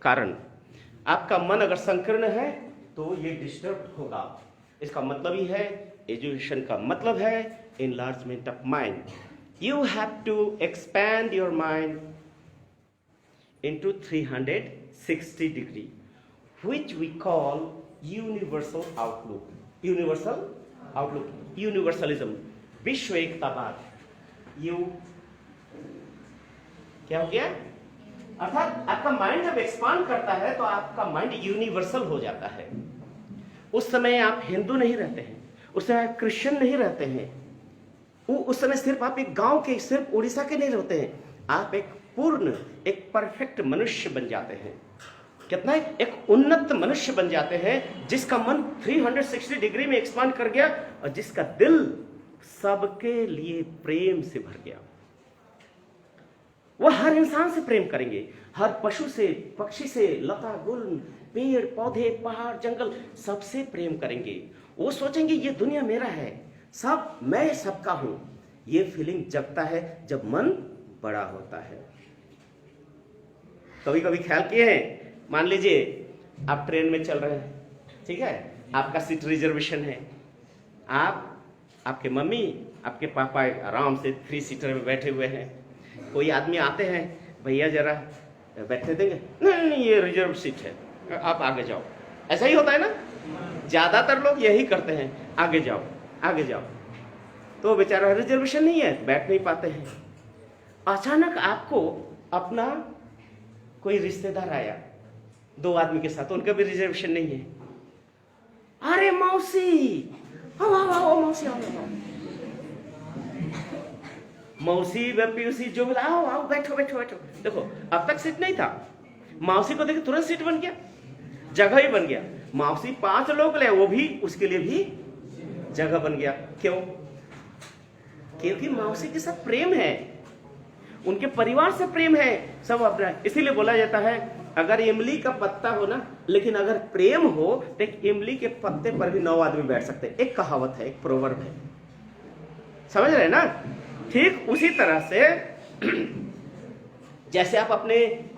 कारण। आपका मन अगर संकीर्ण है तो ये डिस्टर्ब होगा। इसका मतलब ही है, एजुकेशन का मतलब है enlargement of mind. You have to expand your mind into 360 degree, which we call universal outlook. Universal outlook, universalism, विश्व एकतावाद। यू क्या हो गया? अर्थात आपका माइंड जब एक्सपांड करता है तो आपका माइंड यूनिवर्सल हो जाता है। उस समय आप हिंदू नहीं रहते हैं, उस समय आप क्रिश्चियन नहीं रहते हैं, उस समय सिर्फ आप एक गांव के, सिर्फ उड़ीसा के नहीं रहते हैं, आप एक पूर्ण, एक परफेक्ट मनुष्य बन जाते हैं। कितना एक उन्नत मनुष्य बन जाते हैं जिसका मन 360 डिग्री में एक्सपांड कर गया और जिसका दिल सबके लिए प्रेम से भर गया। वह हर इंसान से प्रेम करेंगे, हर पशु से, पक्षी से, लता गुल, पेड़ पौधे, पहाड़ जंगल, सबसे प्रेम करेंगे। वो सोचेंगे ये दुनिया मेरा है, सब मैं सबका हूं। ये फीलिंग जगता है जब मन बड़ा होता है। कभी कभी ख्याल किए हैं, मान लीजिए आप ट्रेन में चल रहे हैं, ठीक है, आपका सीट रिजर्वेशन है, आपके मम्मी, आपके पापा आराम से 3 सीटर में बैठे हुए हैं। कोई आदमी आते हैं, भैया जरा बैठने देंगे? नहीं नहीं, ये रिजर्व सीट है, आप आगे जाओ। ऐसा ही होता है ना, ज्यादातर लोग यही करते हैं, आगे जाओ आगे जाओ। तो बेचारा रिजर्वेशन नहीं है, बैठ नहीं पाते हैं। अचानक आपको अपना कोई रिश्तेदार आया 2 आदमी के साथ, उनका भी रिजर्वेशन नहीं है। अरे मौसी, आओ आओ आओ मौसी, आओ आओ, मौसी पीयूसी जो भी, आओ आओ बैठो बैठो बैठो। देखो अब तक सीट नहीं था, मौसी को देखे तुरंत सीट बन गया, जगह ही बन गया। मौसी 5 लोग ले, वो भी उसके लिए भी जगह बन गया। क्यों? क्योंकि मौसी के साथ प्रेम है, उनके परिवार से प्रेम है, सब अपना। इसीलिए बोला जाता है अगर इमली का पत्ता हो ना, लेकिन अगर प्रेम हो तो एक इमली के पत्ते पर भी 9 आदमी बैठ सकते हैं। एक कहावत है, एक प्रोवर्ब है, समझ रहे हैं ना? ठीक उसी तरह से जैसे आप अपने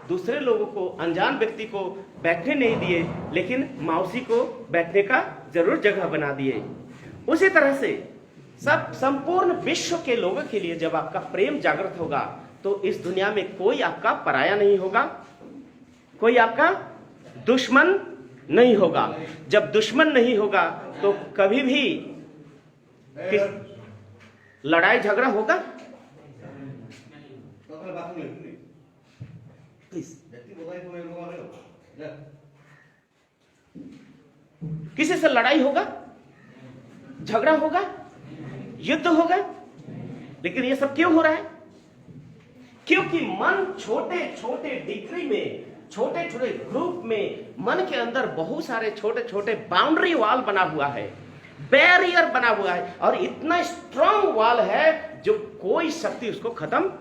दूसरे लोगों को, अनजान व्यक्ति को बैठने नहीं दिए, लेकिन मौसी को बैठने का जरूर जगह बना दिए, उसी तरह से सब संपूर्ण विश्व के लोगों के लिए जब आपका प्रेम जागृत होगा तो इस दुनिया में कोई आपका पराया नहीं होगा, कोई आपका दुश्मन नहीं होगा। जब दुश्मन नहीं होगा तो कभी भी लड़ाई झगड़ा होगा? किसी से लड़ाई होगा, झगड़ा होगा, युद्ध होगा? लेकिन ये सब क्यों हो रहा है? क्योंकि मन छोटे छोटे डिग्री में, छोटे छोटे ग्रुप में, मन के अंदर बहुत सारे छोटे छोटे बाउंड्री वॉल बना हुआ है, बैरियर बना हुआ है, और इतना स्ट्रांग वॉल है जो कोई शक्ति उसको खत्म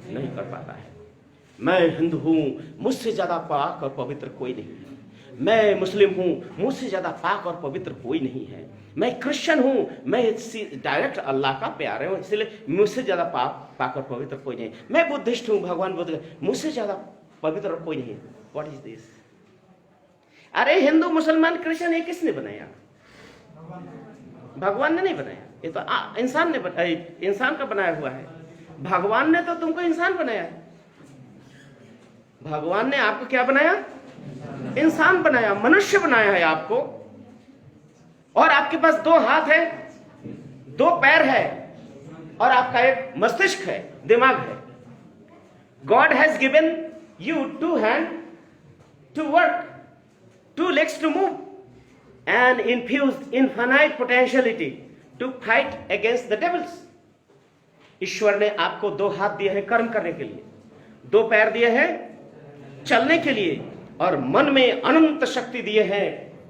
नहीं कर पाता है। मैं हिंदू हूं, मुझसे ज्यादा पाक और पवित्र कोई नहीं है। मैं मुस्लिम हूं, मुझसे ज्यादा पाक और पवित्र कोई नहीं है। मैं क्रिश्चियन हूं, मैं डायरेक्ट अल्लाह का प्यारे हूं, इसलिए मुझसे ज्यादा पाक और पवित्र कोई नहीं। मैं बुद्धिस्ट हूं, भगवान बुद्ध, मुझसे ज्यादा पवित्र कोई नहीं। What is this? अरे हिंदू, मुसलमान, क्रिश्चियन ये किसने बनाया? भगवान ने नहीं बनाया, ये तो इंसान ने इंसान का बनाया हुआ है। भगवान ने तो तुमको इंसान बनाया है। भगवान ने आपको क्या बनाया? इंसान बनाया, मनुष्य बनाया है आपको। और आपके पास 2 हाथ है, 2 पैर है, और आपका एक मस्तिष्क है, दिमाग है। God has given you 2 hand to work, 2 legs to move, and infused infinite potentiality to fight against the devils. ईश्वर ने आपको 2 हाथ दिए हैं कर्म करने के लिए, 2 पैर दिए हैं चलने के लिए, और मन में अनंत शक्ति दिए हैं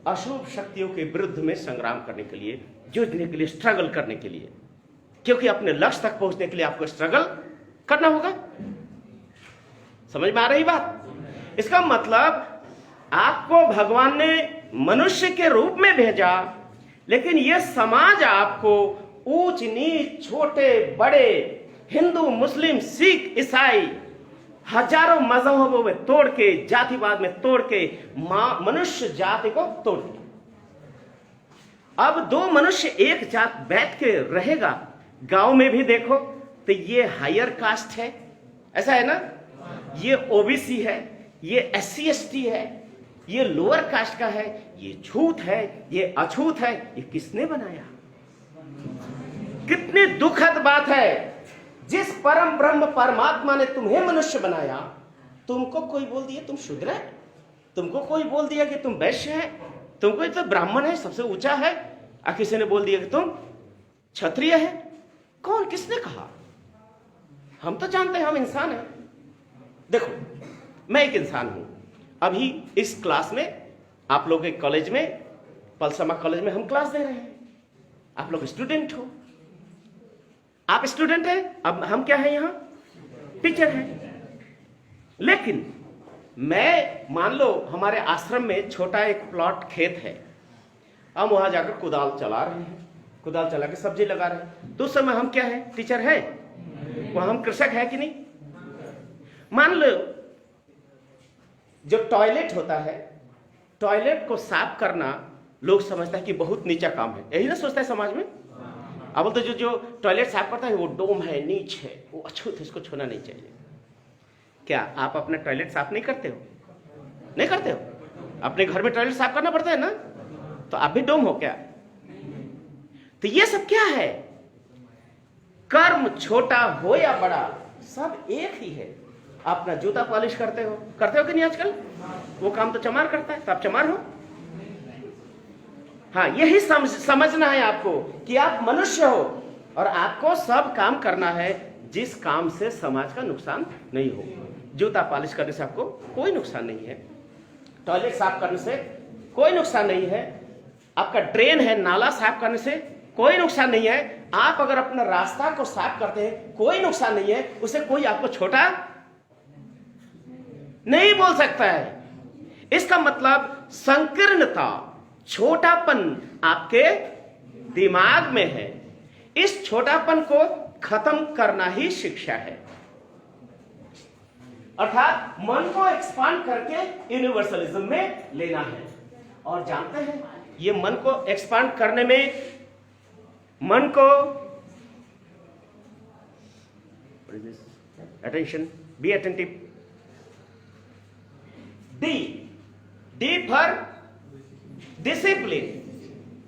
अशुभ शक्तियों के विरुद्ध में संग्राम करने के लिए, जूझने के लिए, स्ट्रगल करने के लिए। क्योंकि अपने लक्ष्य तक पहुंचने के लिए आपको स्ट्रगल करना होगा। समझ में आ रही बात? इसका मतलब आपको भगवान ने मनुष्य के रूप में भेजा, लेकिन यह समाज आपको ऊंच नीच, छोटे बड़े, हिंदू, मुस्लिम, सिख, ईसाई, हजारों मजहबों में तोड़ के, जातिवाद में तोड़ के मनुष्य जाति को तोड़ दिया। अब दो मनुष्य एक जात बैठ के रहेगा, गांव में भी देखो तो ये हायर कास्ट है, ऐसा है ना, ये ओबीसी है, ये एससी एसटी है, ये लोअर कास्ट का है, ये छूत है, ये अछूत है। ये किसने बनाया? कितनी दुखद बात है। जिस परम ब्रह्म परमात्मा ने तुम्हें मनुष्य बनाया, तुमको कोई बोल दिया तुम शूद्र है, तुमको कोई बोल दिया कि तुम वैश्य है, तुमको तो ब्राह्मण है सबसे ऊंचा है, और किसी ने बोल दिया कि तुम क्षत्रिय है। कौन, किसने कहा? हम तो जानते हैं हम इंसान हैं। देखो, मैं एक इंसान हूं। अभी इस क्लास में, आप लोग के कॉलेज में, पलसमा कॉलेज में हम क्लास दे रहे हैं। आप लोग स्टूडेंट हो, आप स्टूडेंट हैं, अब हम क्या है, यहां टीचर हैं। लेकिन मैं, मान लो हमारे आश्रम में छोटा एक प्लॉट खेत है, हम वहां जाकर कुदाल चला रहे हैं, कुदाल चला के सब्जी लगा रहे हैं, तो उस समय हम क्या है? टीचर है? वहां हम कृषक है कि नहीं? मान लो जो टॉयलेट होता है, टॉयलेट को साफ करना लोग समझता है कि बहुत नीचा काम है, यही ना सोचता है समाज में। अब तो जो टॉयलेट साफ करता है वो डोम है, नीच है, वो अछूत है, इसको छूना नहीं चाहिए। क्या आप अपना टॉयलेट साफ नहीं करते हो? नहीं करते हो? अपने घर में टॉयलेट साफ करना पड़ता है ना, तो आप भी डोम हो क्या? तो ये सब क्या है? कर्म छोटा हो या बड़ा, सब एक ही है। अपना जूता पॉलिश करते हो कि नहीं आजकल? वो काम तो चमार करता है, तो आप चमार हो। हाँ, यही समझना है आपको कि आप मनुष्य हो और आपको सब काम करना है जिस काम से समाज का नुकसान नहीं हो। जूता पॉलिश करने से आपको कोई नुकसान नहीं है, टॉयलेट साफ करने से कोई नुकसान नहीं है, आपका ड्रेन है, नाला साफ करने से कोई नुकसान नहीं है, आप अगर अपना रास्ता को साफ करते हैं कोई नुकसान नहीं है, उससे कोई आपको छोटा नहीं बोल सकता है। इसका मतलब संकीर्णता, छोटापन आपके दिमाग में है। इस छोटापन को खत्म करना ही शिक्षा है, अर्थात मन को एक्सपांड करके यूनिवर्सलिज्म में लेना है। और जानते हैं, ये मन को एक्सपांड करने में, मन को, attention, be attentive, D for discipline.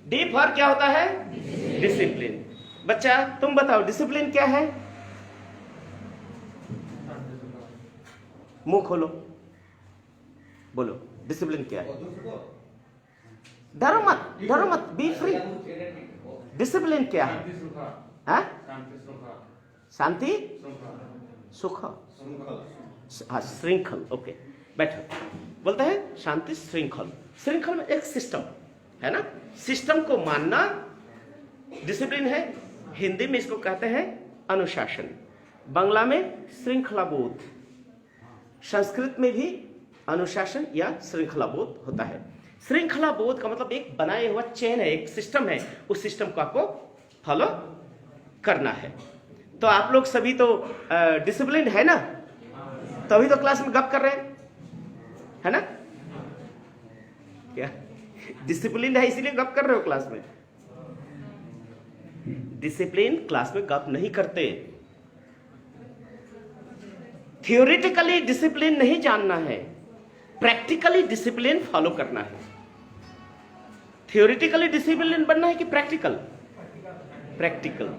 D for क्या होता है? डिसिप्लिन। बच्चा तुम बताओ डिसिप्लिन क्या है? मुंह खोलो, बोलो डिसिप्लिन क्या है? डरो मत, बी फ्री। डिसिप्लिन क्या है? हाँ? शांति, सुख, हाँ, श्रृंखल। ओके, बैठो। बोलते हैं शांति श्रृंखल। श्रृंखल में एक सिस्टम है ना, सिस्टम को मानना डिसिप्लिन है। हिंदी में इसको कहते हैं अनुशासन, बांग्ला में श्रृंखलाबोध, संस्कृत में भी अनुशासन या श्रृंखलाबोध होता है। श्रृंखलाबोध का मतलब एक बनाया हुआ चेन है, एक सिस्टम है, उस सिस्टम को आपको फॉलो करना है। तो आप लोग सभी तो डिसिप्लिन है ना, तभी तो क्लास में गप कर रहे हैं, है ना? क्या डिसिप्लिन है इसीलिए गप कर रहे हो क्लास में? डिसिप्लिन क्लास में गप नहीं करते। थियोरिटिकली डिसिप्लिन नहीं जानना है, प्रैक्टिकली डिसिप्लिन फॉलो करना है। थियोरिटिकली डिसिप्लिन बनना है कि प्रैक्टिकल? प्रैक्टिकल।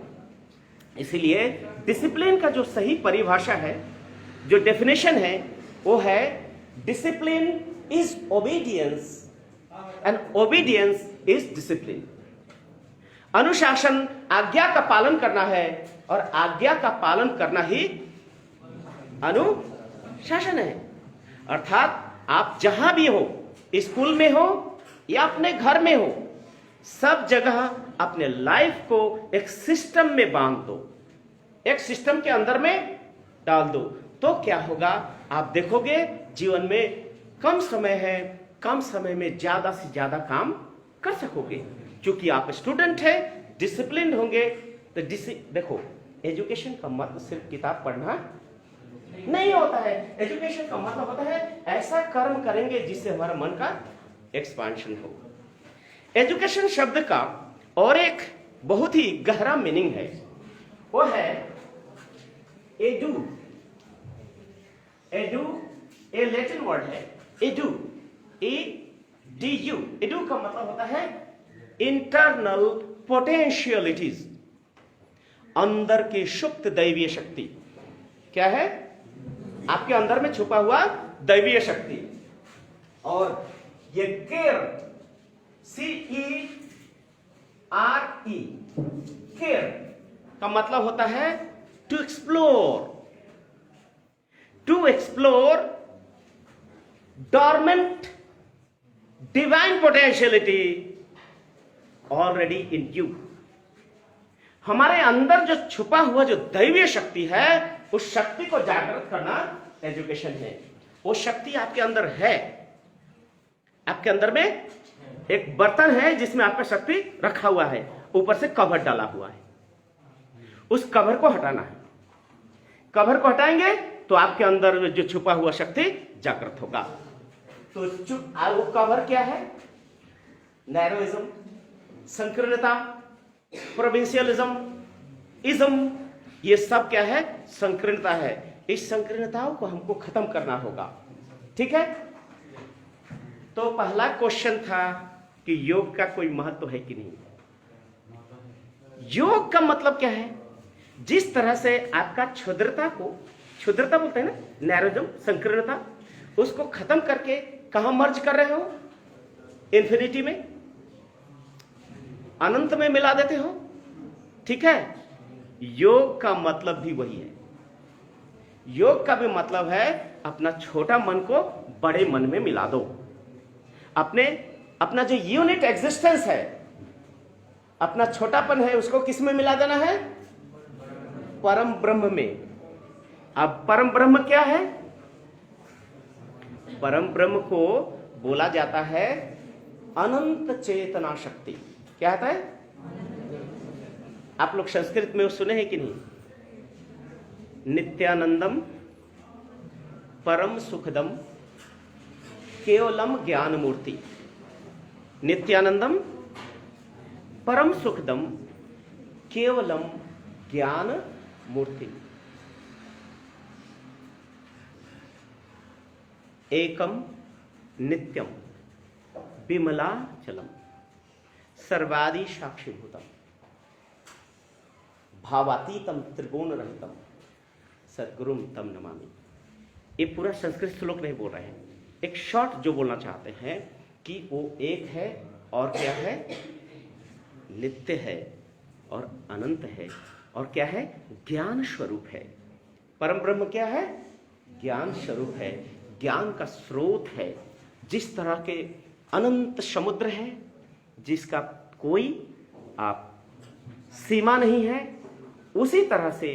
इसीलिए डिसिप्लिन का जो सही परिभाषा है, जो डेफिनेशन है, वो है discipline is obedience and obedience is discipline. अनुशासन आज्ञा का पालन करना है और आज्ञा का पालन करना ही अनुशासन है। अर्थात आप जहां भी हो, स्कूल में हो या अपने घर में हो, सब जगह अपने लाइफ को एक सिस्टम में बांध दो, एक सिस्टम के अंदर में डाल दो। तो क्या होगा, आप देखोगे जीवन में कम समय है, कम समय में ज्यादा से ज्यादा काम कर सकोगे। क्योंकि आप स्टूडेंट है, डिसिप्लिन होंगे। तो देखो, एजुकेशन का मतलब सिर्फ किताब पढ़ना नहीं होता है। एजुकेशन का मतलब होता है ऐसा कर्म करेंगे जिससे हमारा मन का एक्सपांशन हो। एजुकेशन शब्द का और एक बहुत ही गहरा मीनिंग है, वो है एडू। एडू ए लैटिन वर्ड है, एडू, EDU। एडू का मतलब होता है इंटरनल पोटेंशियलिटीज, अंदर की सुप्त दैवीय शक्ति। क्या है? आपके अंदर में छुपा हुआ दैवीय शक्ति। और ये केयर, CERE, केयर का मतलब होता है to explore dormant divine potentiality already in you. हमारे अंदर जो छुपा हुआ जो दैवीय शक्ति है, उस शक्ति को जागृत करना एजुकेशन है। वो शक्ति आपके अंदर है। आपके अंदर में एक बर्तन है जिसमें आपका शक्ति रखा हुआ है, ऊपर से कवर डाला हुआ है। उस कवर को हटाना है। कवर को हटाएंगे तो आपके अंदर जो छुपा हुआ शक्ति जागृत होगा। तो वो कवर क्या है? नैरोइज्म, संकीर्णता, प्रोविंशियलिज्म, इज्म, ये सब क्या है? संकीर्णता है। इस संकीर्णताओं को हमको खत्म करना होगा। ठीक है? तो पहला क्वेश्चन था कि योग का कोई महत्व है कि नहीं। योग का मतलब क्या है? जिस तरह से आपका क्षुद्रता को, क्षुद्रता बोलते हैं ना, नैरोइज्म, संकीर्णता, उसको खत्म करके कहां मर्ज कर रहे हो? इन्फिनिटी में, अनंत में मिला देते हो। ठीक है? योग का मतलब भी वही है। योग का भी मतलब है अपना छोटा मन को बड़े मन में मिला दो। अपना जो यूनिट एग्जिस्टेंस है, अपना छोटापन है, उसको किस में मिला देना है? परम ब्रह्म में। अब परम ब्रह्म क्या है? परम ब्रह्म को बोला जाता है अनंत चेतना शक्ति। क्या होता है? आप लोग संस्कृत में सुने हैं कि नहीं? नित्यानंदम परम सुखदम केवलम ज्ञान मूर्ति। नित्यानंदम परम सुखदम केवलम ज्ञान मूर्ति। एकम नित्यम विमला चलम सर्वादि साक्षीभूतम भावातीतम त्रिगुण रहितम सद्गुरुम तम नमामि। ये पूरा संस्कृत श्लोक नहीं बोल रहे हैं, एक शॉर्ट जो बोलना चाहते हैं कि वो एक है और क्या है? नित्य है और अनंत है और क्या है? ज्ञान स्वरूप है। परम ब्रह्म क्या है? ज्ञान स्वरूप है, ज्ञान का स्रोत है। जिस तरह के अनंत समुद्र है जिसका कोई आप सीमा नहीं है, उसी तरह से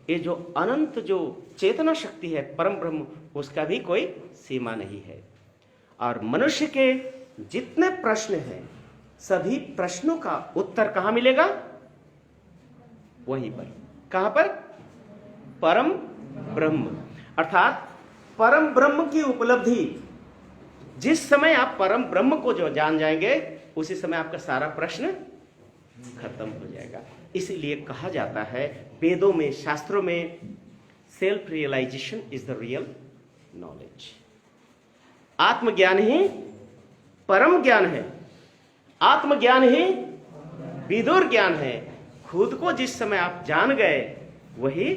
ये जो अनंत जो चेतना शक्ति है परम ब्रह्म, उसका भी कोई सीमा नहीं है। और मनुष्य के जितने प्रश्न हैं, सभी प्रश्नों का उत्तर कहां मिलेगा? वहीं पर। कहां पर? परम ब्रह्म। अर्थात परम ब्रह्म की उपलब्धि, जिस समय आप परम ब्रह्म को जो जान जाएंगे, उसी समय आपका सारा प्रश्न खत्म हो जाएगा। इसलिए कहा जाता है वेदों में, शास्त्रों में, self realisation is the real knowledge. आत्मज्ञान ही परम ज्ञान है, आत्मज्ञान ही विदुर ज्ञान है। खुद को जिस समय आप जान गए, वही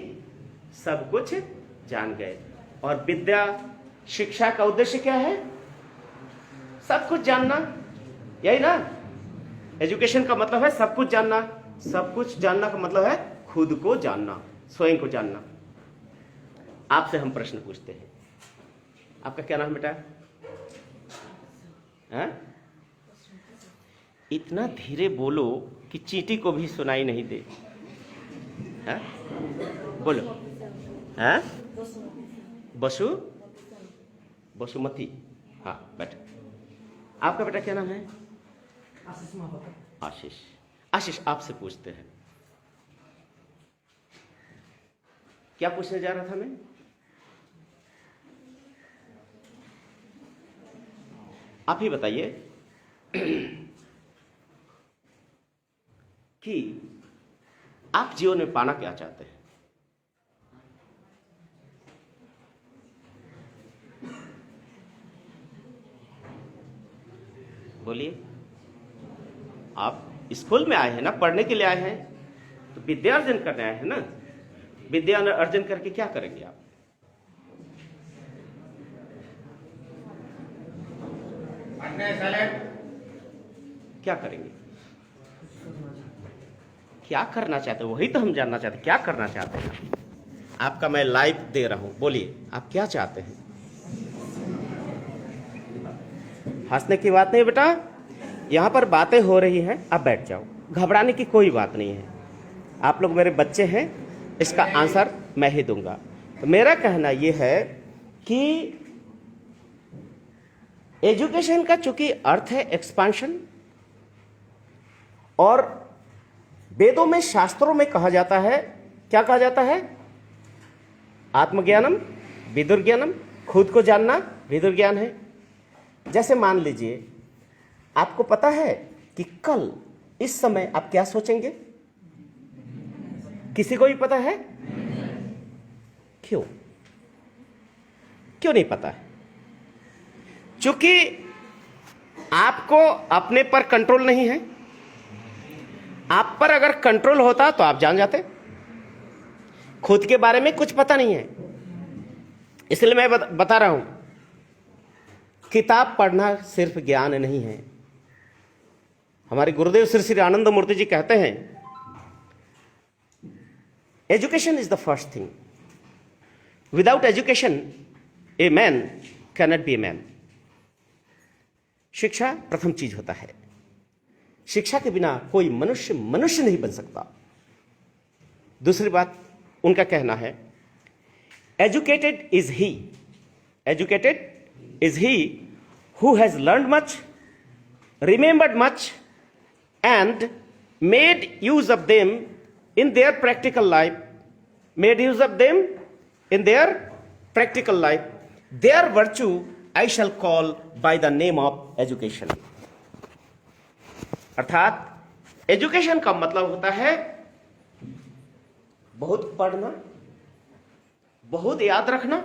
सब कुछ जान गए। और विद्या, शिक्षा का उद्देश्य क्या है? सब कुछ जानना, यही ना? एजुकेशन का मतलब है सब कुछ जानना। सब कुछ जानना का मतलब है खुद को जानना, स्वयं को जानना। आपसे हम प्रश्न पूछते हैं, आपका क्या नाम बेटा? हैं? इतना धीरे बोलो कि चींटी को भी सुनाई नहीं दे। हैं? बोलो। हैं? बसुमती। हाँ बेटा, आपका बेटा क्या नाम है? आशीष। आशीष, आपसे पूछते हैं, क्या पूछने जा रहा था मैं? आप ही बताइए कि आप जीवन में पाना क्या चाहते हैं? बोलिए। आप स्कूल में आए हैं ना, पढ़ने के लिए आए हैं, तो विद्या अर्जन करने आए हैं ना। विद्या अर्जन करके क्या करेंगे आप? क्या करेंगे? क्या करना चाहते हैं, वही तो हम जानना चाहते हैं। क्या करना चाहते हैं? आपका मैं लाइव दे रहा हूं, बोलिए आप क्या चाहते हैं? हंसने की बात नहीं बेटा, यहां पर बातें हो रही हैं, आप बैठ जाओ, घबराने की कोई बात नहीं है। आप लोग मेरे बच्चे हैं, इसका आंसर मैं ही दूंगा। तो मेरा कहना यह है कि एजुकेशन का चूंकि अर्थ है एक्सपांशन, और वेदों में, शास्त्रों में कहा जाता है, क्या कहा जाता है? आत्मज्ञानम विदुर्ज्ञानम, खुद को जानना विदुर ज्ञान है। जैसे मान लीजिए आपको पता है कि कल इस समय आप क्या सोचेंगे, किसी को भी पता है? क्यों नहीं पता है? क्योंकि आपको अपने पर कंट्रोल नहीं है। आप पर अगर कंट्रोल होता तो आप जान जाते। खुद के बारे में कुछ पता नहीं है, इसलिए मैं बता रहा हूं, किताब पढ़ना सिर्फ ज्ञान नहीं है। हमारे गुरुदेव श्री श्री आनंद मूर्ति जी कहते हैं, education is the first thing, without education a man cannot be a man. शिक्षा प्रथम चीज होता है, शिक्षा के बिना कोई मनुष्य नहीं बन सकता। दूसरी बात उनका कहना है, educated is he who has learned much, remembered much and made use of them in their practical life, their virtue I shall call by the name of education। अर्थात एजुकेशन का मतलब होता है बहुत पढ़ना, बहुत याद रखना,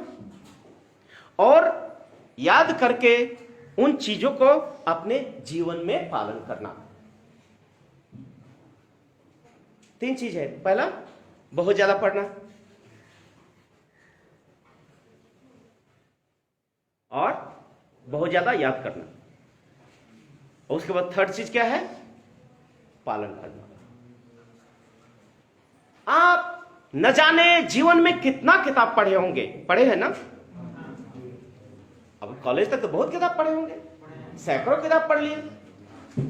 और याद करके उन चीजों को अपने जीवन में पालन करना। तीन चीज है। पहला, बहुत ज्यादा पढ़ना, और बहुत ज्यादा याद करना, और उसके बाद थर्ड चीज क्या है? पालन करना। आप न जाने जीवन में कितना किताब पढ़े होंगे, पढ़े हैं ना? अब कॉलेज तक तो बहुत किताब पढ़े होंगे, सैकड़ों किताब पढ़ लिए,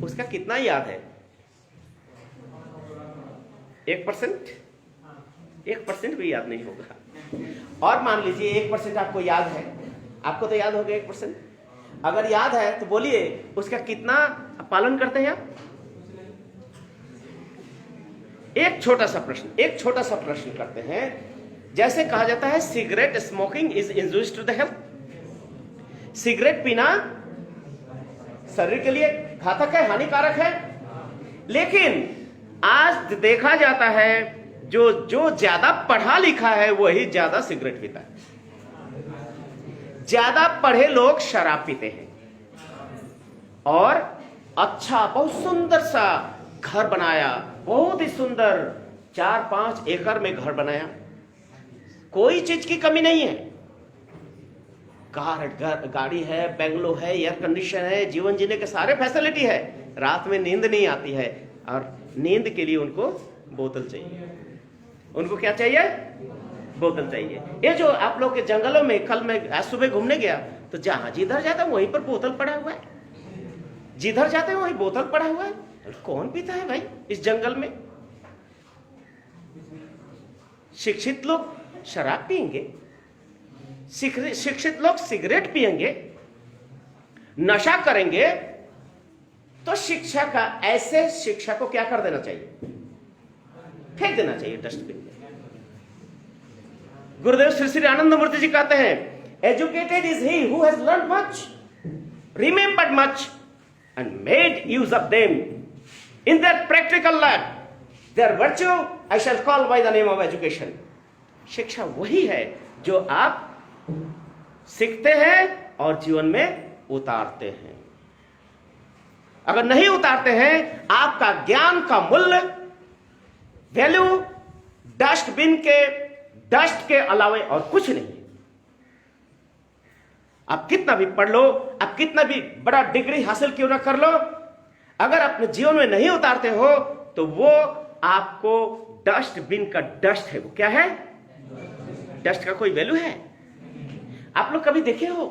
उसका कितना याद है? 1% भी याद नहीं होगा। और मान लीजिए 1% आपको याद है, आपको तो याद होगा 1%। अगर याद है तो बोलिए उसका कितना पालन करते हैं आप? एक छोटा सा प्रश्न करते हैं। जैसे कहा जाता है cigarette smoking is injurious to the health. Cigarette पीना शरीर के लिए घातक है, हानिकारक है। लेकिन आज देखा जाता है जो ज्यादा पढ़ा लिखा है वही ज्यादा सिगरेट पीता है। ज्यादा पढ़े लोग शराब पीते हैं, और अच्छा बहुत सुंदर सा घर बनाया, बहुत ही सुंदर 4-5 एकड़ में घर बनाया, कोई चीज की कमी नहीं है। गाड़ी है, बंगलो है, एयर कंडीशन है, जीवन जीने के सारे फैसिलिटी है। रात में नींद नहीं आती है, और नींद के लिए उनको बोतल चाहिए। उनको क्या चाहिए? बोतल चाहिए। ये जो आप लोग के जंगलों में, कल मैं आज सुबह घूमने गया तो जहां जिधर जाता वहीं पर बोतल पड़ा हुआ है, जिधर जाते हैं वहीं बोतल पड़ा हुआ है। कौन पीता है भाई इस जंगल में? शिक्षित लोग शराब पिएंगे, शिक्षित लोग सिगरेट पिएंगे, नशा करेंगे, तो शिक्षा का, ऐसे शिक्षा को क्या कर देना चाहिए? फेंक देना चाहिए डस्टबिन में। गुरुदेव श्री श्री आनंद मूर्ति जी कहते हैं, educated is he who has learned much, remembered much and made use of them in their practical life. Their virtue I shall call by the name of education. शिक्षा वही है जो आप सीखते हैं और जीवन में उतारते हैं। अगर नहीं उतारते हैं, आपका ज्ञान का मूल्य, वैल्यू डस्टबिन के डस्ट के अलावा और कुछ नहीं है। आप कितना भी पढ़ लो, आप कितना भी बड़ा डिग्री हासिल क्यों ना कर लो, अगर अपने जीवन में नहीं उतारते हो तो वो आपको डस्टबिन का डस्ट है। वो क्या है? डस्ट का कोई वैल्यू है? आप लोग कभी देखे हो,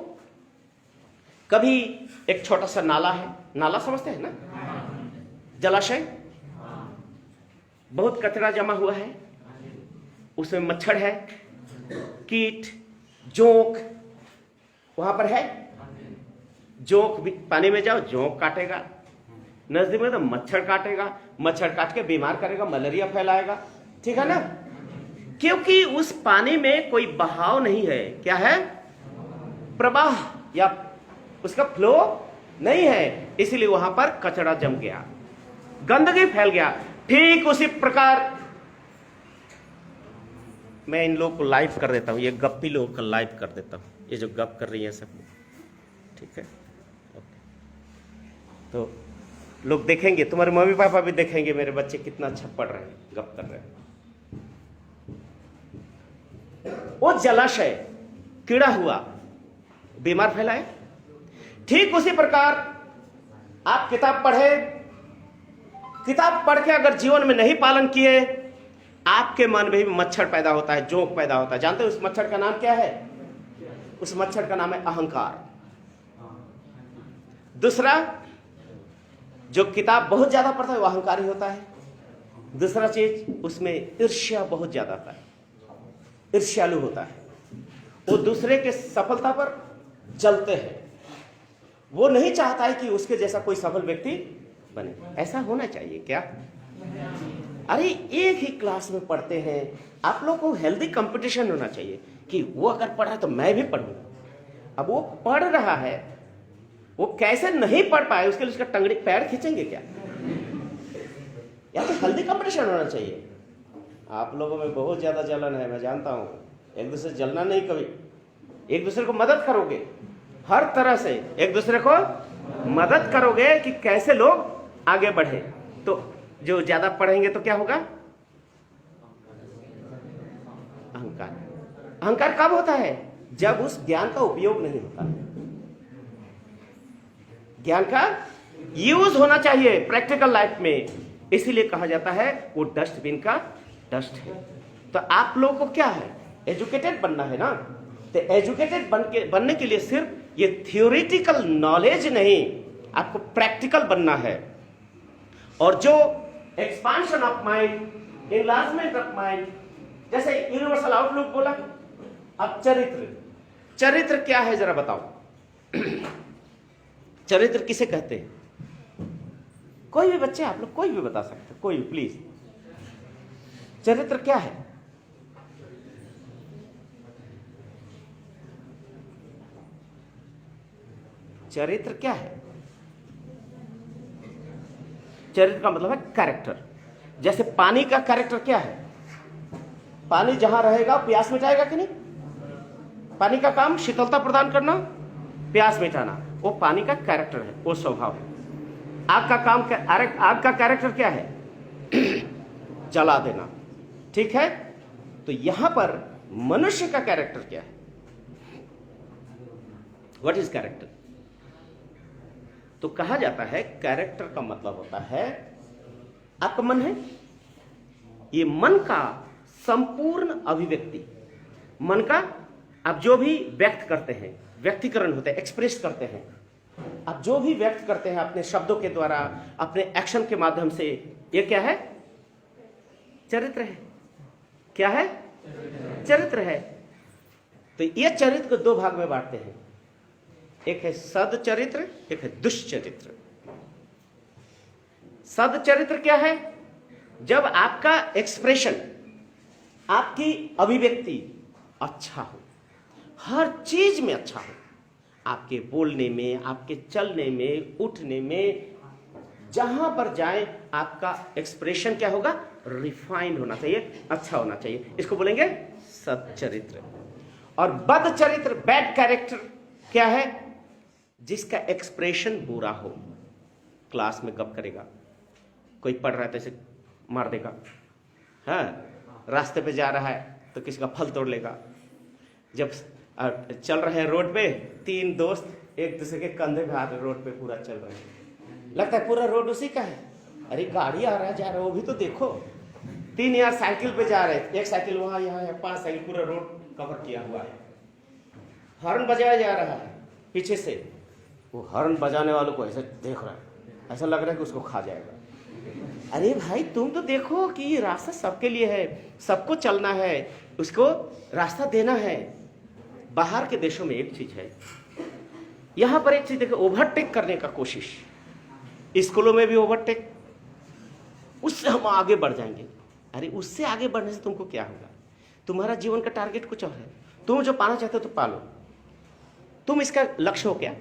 कभी एक छोटा सा नाला है, नाला समझते हैं ना, जलाशय, बहुत कचरा जमा हुआ है, उसमें मच्छर है, कीट, जोंक वहां पर है। जोंक भी पानी में जाओ, जोंक काटेगा, नजदीक में तो मच्छर काटेगा, मच्छर काट के बीमार करेगा, मलेरिया फैलाएगा, ठीक है ना? क्योंकि उस पानी में कोई बहाव नहीं है। क्या है? प्रवाह या उसका फ्लो नहीं है, इसलिए वहां पर कचरा जम गया, गंदगी फैल गया। ठीक उसी प्रकार मैं इन लोगों को लाइव कर देता हूं, ये गप्पी लोगों को लाइव कर देता हूं, ये जो गप कर रही है सब, ठीक है? ओके, तो लोग देखेंगे, तुम्हारे मम्मी पापा भी देखेंगे मेरे बच्चे कितना अच्छा पढ़ रहे हैं, गप कर रहे हैं। वो जलाशय कीड़ा हुआ, बीमार फैलाए। ठीक उसी प्रकार आप किताब पढ़े, किताब पढ़ के अगर जीवन में नहीं पालन किए, आपके मन में भी मच्छर पैदा होता है, जोंक पैदा होता है। जानते हो उस मच्छर का नाम क्या है? उस मच्छर का नाम है अहंकार। दूसरा, जो किताब बहुत ज्यादा पढ़ता है वो अहंकारी होता है। दूसरा चीज, उसमें ईर्ष्या बहुत ज्यादा होता है, ईर्ष्यालु होता है। वो दूसरे के सफलता पर जलते हैं, वो नहीं चाहता है कि उसके जैसा कोई सफल व्यक्ति बने। ऐसा होना चाहिए क्या? अरे एक ही क्लास में पढ़ते हैं, आप लोग को हेल्दी कंपटीशन होना चाहिए कि वो अगर पढ़ा तो मैं भी पढ़ूंगा। अब वो पढ़ रहा है, वो कैसे नहीं पढ़ पाए उसके लिए उसका टंगड़ी पैर खींचेंगे क्या? या तो हेल्दी कंपटीशन होना चाहिए। आप लोगों में बहुत ज्यादा जलन है, मैं जानता हूं। एक दूसरे से जलना नहीं, कभी एक दूसरे को मदद करोगे, हर तरह से एक दूसरे को मदद करोगे कि कैसे लोग आगे बढ़े। तो जो ज्यादा पढ़ेंगे तो क्या होगा? अहंकार। अहंकार कब होता है? जब उस ज्ञान का उपयोग नहीं होता। ज्ञान का यूज होना चाहिए प्रैक्टिकल लाइफ में, इसीलिए कहा जाता है वो डस्टबिन का डस्ट है। तो आप लोगों को क्या है? एजुकेटेड बनना है ना। तो एजुकेटेड बनने के लिए सिर्फ ये थियोरिटिकल नॉलेज नहीं, आपको प्रैक्टिकल बनना है। और जो expansion of mind, enlargement of mind, जैसे यूनिवर्सल आउटलुक बोला। अब चरित्र, चरित्र क्या है जरा बताओ? चरित्र किसे कहते हैं? कोई भी बच्चे, आप लोग कोई भी बता सकते, कोई भी प्लीज। चरित्र क्या है? चरित्र क्या है? चरित्र का मतलब है कैरेक्टर। जैसे पानी का कैरेक्टर क्या है? पानी जहां रहेगा प्यास मिटाएगा कि नहीं? पानी का काम शीतलता प्रदान करना, प्यास मिटाना, वो पानी का कैरेक्टर है, वो स्वभाव है। आग का काम, आग का कैरेक्टर क्या है? जला देना, ठीक है? तो यहां पर मनुष्य का कैरेक्टर क्या है? What is character? तो कहा जाता है कैरेक्टर का मतलब होता है, आपका मन है, ये मन का संपूर्ण अभिव्यक्ति, मन का आप जो भी व्यक्त करते हैं, व्यक्तिकरण होते हैं, एक्सप्रेस करते हैं, आप जो भी व्यक्त करते हैं अपने शब्दों के द्वारा, अपने एक्शन के माध्यम से, ये क्या है? चरित्र है। क्या है? चरित्र है। तो ये चरित्र को दो भाग में बांटते हैं, एक है सदचरित्र, एक है दुष्चरित्र। सदचरित्र क्या है? जब आपका एक्सप्रेशन, आपकी अभिव्यक्ति अच्छा हो, हर चीज में अच्छा हो, आपके बोलने में, आपके चलने में, उठने में, जहां पर जाए आपका एक्सप्रेशन क्या होगा? रिफाइंड होना चाहिए, अच्छा होना चाहिए। इसको बोलेंगे सच्चरित्र। और बद चरित्र, बैड कैरेक्टर क्या है? जिसका एक्सप्रेशन बुरा हो। क्लास में गप करेगा, कोई पढ़ रहा है तो ऐसे मार देगा, हाँ, रास्ते पे जा रहा है तो किसी का फल तोड़ लेगा, जब चल रहे हैं रोड पे, 3 दोस्त एक दूसरे के कंधे पे हाथ रोड पे पूरा चल रहे हैं, लगता है पूरा रोड उसी का है। अरे गाड़ी आ रहा है, जा रहा है, वो भी तो देखो। 3 यार साइकिल पे जा रहे हैं, एक साइकिल वहां, यहाँ है, 5 साइकिल, पूरा रोड कवर किया हुआ है। हॉर्न बजाया जा रहा है पीछे से, वो हॉर्न बजाने वालों को ऐसे देख रहा है, ऐसा लग रहा है कि उसको खा जाएगा। अरे भाई तुम तो देखो कि ये रास्ता सबके लिए है, सबको चलना है, उसको रास्ता देना है। बाहर के देशों में एक चीज है, यहां पर एक चीज देखो, ओवरटेक करने का कोशिश। स्कूलों में भी ओवरटेक, उससे हम आगे बढ़ जाएंगे। अरे उससे आगे बढ़ने से तुमको क्या होगा? तुम्हारा जीवन का टारगेट कुछ और है, तुम जो पाना चाहते हो तो पालो। तुम इसका लक्ष्य हो क्या?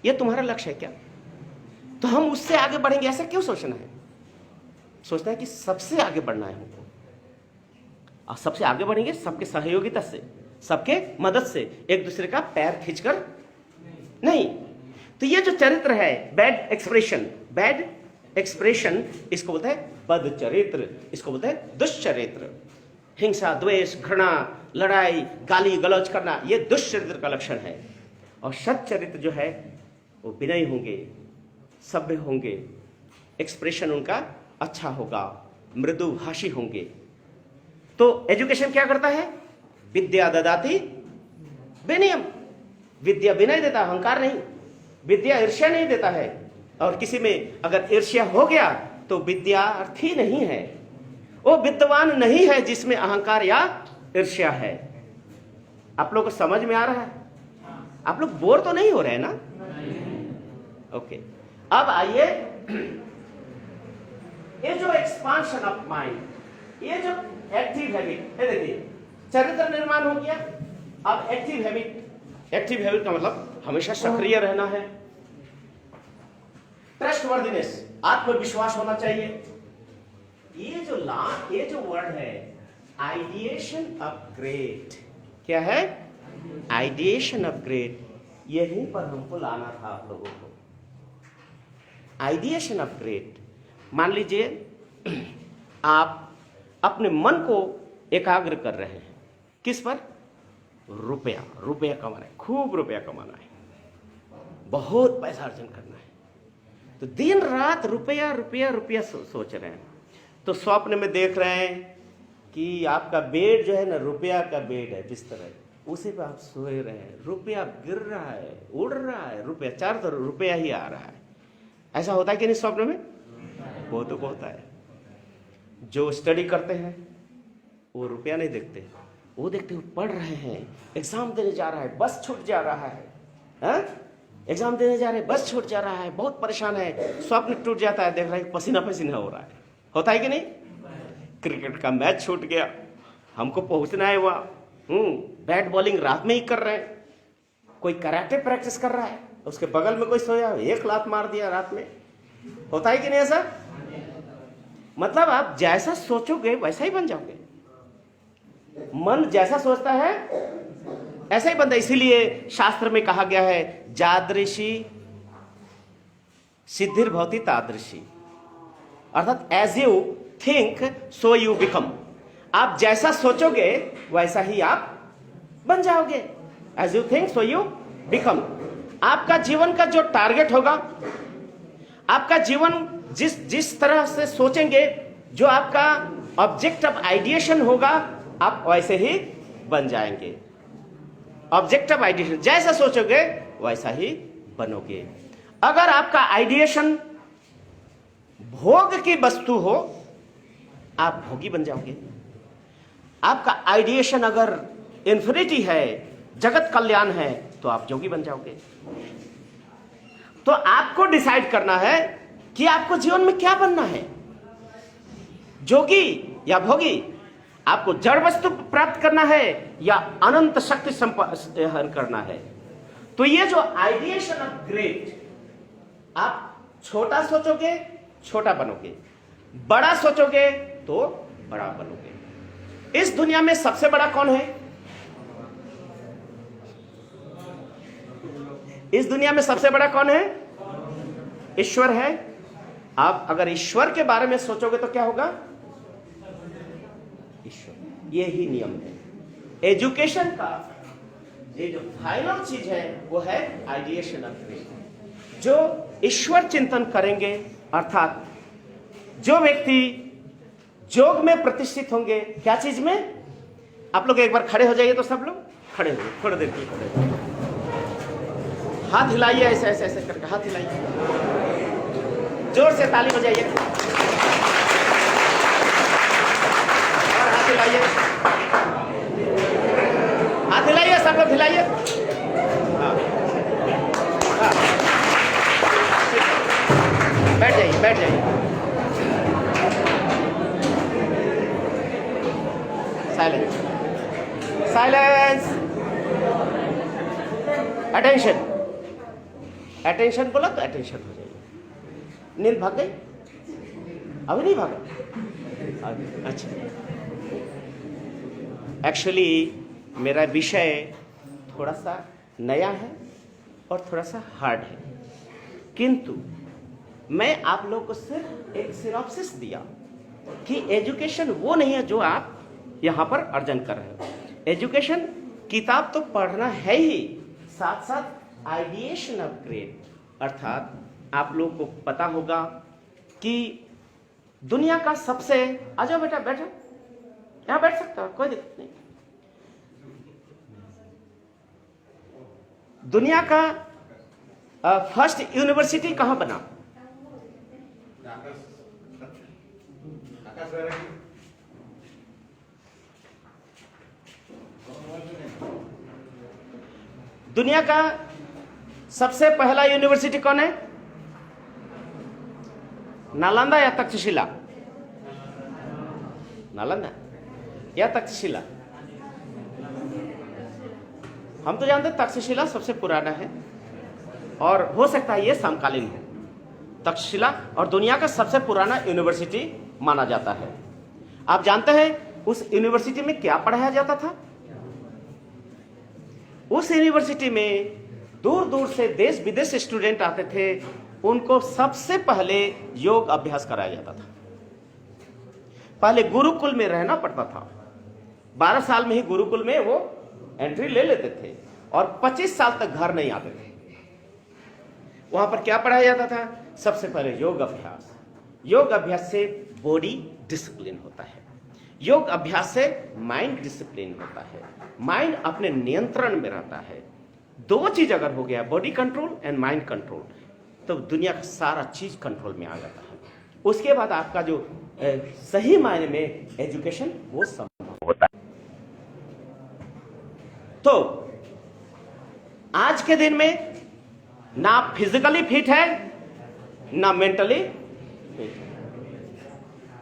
ये तुम्हारा लक्ष्य है क्या? तो हम उससे आगे बढ़ेंगे, ऐसा क्यों सोचना है? सोचना है कि सबसे आगे बढ़ना है हमको, और सबसे आगे बढ़ेंगे सबके सहयोगिता से, सबके मदद से, एक दूसरे का पैर खींचकर नहीं। तो ये जो चरित्र है, बैड एक्सप्रेशन, बैड एक्सप्रेशन, इसको बोलते हैं बद चरित्र, इसको बोलते हैं दुष्चरित्र। हिंसा, द्वेष, घृणा, लड़ाई, गाली गलौज करना, ये दुष्चरित्र का लक्षण है। और सच्चरित्र जो है वो विनयी होंगे, सभ्य होंगे, एक्सप्रेशन उनका अच्छा होगा, मृदुभाषी होंगे। तो एजुकेशन क्या करता है? विद्या ददाति विनयम, विद्या विनय देता, अहंकार नहीं। विद्या ईर्ष्या नहीं देता है, और किसी में अगर ईर्ष्या हो गया तो विद्यार्थी नहीं है, वो विद्वान नहीं है जिसमें अहंकार या ईर्ष्या है। आप लोग को समझ में आ रहा है? आप लोग बोर तो नहीं हो रहे हैं ना? ओके, अब आइए, ये जो एक्सपांशन ऑफ माइंड, ये जो एक्टिव हैबिट, ये देखिए चरित्र निर्माण हो गया। अब एक्टिव हैबिट, एक्टिव हैबिट का मतलब हमेशा सक्रिय रहना है, ट्रस्टवर्दीनेस, आत्मविश्वास होना चाहिए। ये जो वर्ड है आइडिएशन ऑफ ग्रेट, क्या है? आइडिएशन ऑफ ग्रेट, यहीं पर हमको लाना था आप लोगों को। आइडिएशन ऑफ ग्रेट, मान लीजिए आप अपने मन को एकाग्र कर रहे हैं, किस पर? रुपया, रुपया कमाना है, खूब रुपया कमाना है, बहुत पैसा अर्जन करना है। तो दिन रात रुपया रुपया रुपया सोच रहे हैं। तो स्वप्न में देख रहे हैं कि आपका बेड जो है ना, रुपया का बेड है, बिस्तर है, उसी पे आप सोए रहे हैं, रुपया गिर रहा है, उड़ रहा है, रुपया चारों तरफ रुपया ही आ रहा है। ऐसा होता है कि नहीं स्वप्न में? वो तो होता है। जो स्टडी करते हैं वो रुपया नहीं देखते, वो देखते हैं पढ़ रहे हैं, एग्जाम देने जा रहा है, बस छूट जा रहा है, हाँ? एग्जाम देने जा रहे हैं, बस छूट जा रहा है, बहुत परेशान है, स्वप्न टूट जाता है, देख रहा है पसीना पसीना हो रहा है। होता है कि नहीं? क्रिकेट का मैच छूट गया, हमको पहुंचना है वहाँ, बैट बॉलिंग रात में ही कर रहे हैं, कोई कराटे प्रैक्टिस कर रहा है, उसके बगल में कोई सोया, एक लात मार दिया रात में। होता है कि नहीं ऐसा? मतलब आप जैसा सोचोगे वैसा ही बन जाओगे। मन जैसा सोचता है ऐसा ही बनता है। इसीलिए शास्त्र में कहा गया है, जादृशी सिद्धिर्भवति तादृशी, अर्थात as you think so you become. आप जैसा सोचोगे वैसा ही आप बन जाओगे। As you think so you become. आपका जीवन का जो टारगेट होगा, आपका जीवन जिस तरह से सोचेंगे, जो आपका ऑब्जेक्ट ऑफ आइडिएशन होगा, आप वैसे ही बन जाएंगे। ऑब्जेक्ट ऑफ आइडिएशन, जैसा सोचोगे वैसा ही बनोगे। अगर आपका आइडिएशन भोग की वस्तु हो, आप भोगी बन जाओगे। आपका आइडिएशन अगर इन्फिनिटी है, जगत कल्याण है, तो आप जोगी बन जाओगे। तो आपको डिसाइड करना है कि आपको जीवन में क्या बनना है, जोगी या भोगी। आपको जड़ वस्तु प्राप्त करना है या अनंत शक्ति संपादन करना है। तो ये जो आइडिएशन ऑफ ग्रेट, आप छोटा सोचोगे छोटा बनोगे, बड़ा सोचोगे तो बड़ा बनोगे। इस दुनिया में सबसे बड़ा कौन है? इस दुनिया में सबसे बड़ा कौन है? ईश्वर है। आप अगर ईश्वर के बारे में सोचोगे तो क्या होगा? ईश्वर। ये ही नियम है एजुकेशन का। ये जो फाइनल चीज है वो है आइडिएशन ऑफ ग्रेट। जो ईश्वर चिंतन करेंगे, अर्थात जो व्यक्ति योग में प्रतिष्ठित होंगे, क्या चीज में? आप लोग एक बार खड़े हो जाइए तो सब लोग खड़े हो, थोड़ी देर के लिए खड़े हो। हाथ हिलाइए, ऐसे ऐसे ऐसे करके हाथ हिलाइए, जोर से ताली बजाइए और हाथ हिलाइए, हाथ हिलाइए, सब लोग हिलाइए। हाँ, हाँ, बैठ जाइए, बैठ जाइए। Silence, silence, attention. अटेंशन बोला तो अटेंशन हो जाइए। नींद भाग गई? अभी नहीं भागा? अच्छा, एक्चुअली मेरा विषय थोड़ा सा नया है और थोड़ा सा हार्ड है, किंतु मैं आप लोगों को सिर्फ एक सिनॉप्सिस दिया कि एजुकेशन वो नहीं है जो आप यहां पर अर्जन कर रहे हो। एजुकेशन किताब तो पढ़ना है ही, साथ साथ आइडिएशन ऑफ ग्रेट, अर्थात आप लोगों को पता होगा कि दुनिया का सबसे, आ जाओ बेटा बैठो, यहां बैठ सकता हो, कोई दिक्कत नहीं। दुनिया का फर्स्ट यूनिवर्सिटी कहां बना? दुनिया का सबसे पहला यूनिवर्सिटी कौन है? नालंदा या तक्षशिला? नालंदा या तक्षशिला? हम तो जानते हैं तक्षशिला सबसे पुराना है और हो सकता है ये समकालीन हो। तक्षशिला और दुनिया का सबसे पुराना यूनिवर्सिटी माना जाता है। आप जानते हैं उस यूनिवर्सिटी में क्या पढ़ाया जाता था? उस यूनिवर्सिटी में दूर दूर से देश विदेश से स्टूडेंट आते थे, उनको सबसे पहले योग अभ्यास कराया जाता था। पहले गुरुकुल में रहना पड़ता था, 12 साल में ही गुरुकुल में वो एंट्री ले लेते थे और 25 साल तक घर नहीं आते थे। वहां पर क्या पढ़ाया जाता था? सबसे पहले योग अभ्यास। योग अभ्यास से बॉडी डिसिप्लिन होता है, योग अभ्यास से माइंड डिसिप्लिन होता है, माइंड अपने नियंत्रण में रहता है। दो चीज अगर हो गया, body control and mind control, तो दुनिया का सारा चीज कंट्रोल में आ जाता है। उसके बाद आपका जो सही मायने में एजुकेशन वो संभव होता है। तो आज के दिन में ना आप फिजिकली फिट है ना मेंटली फिट है।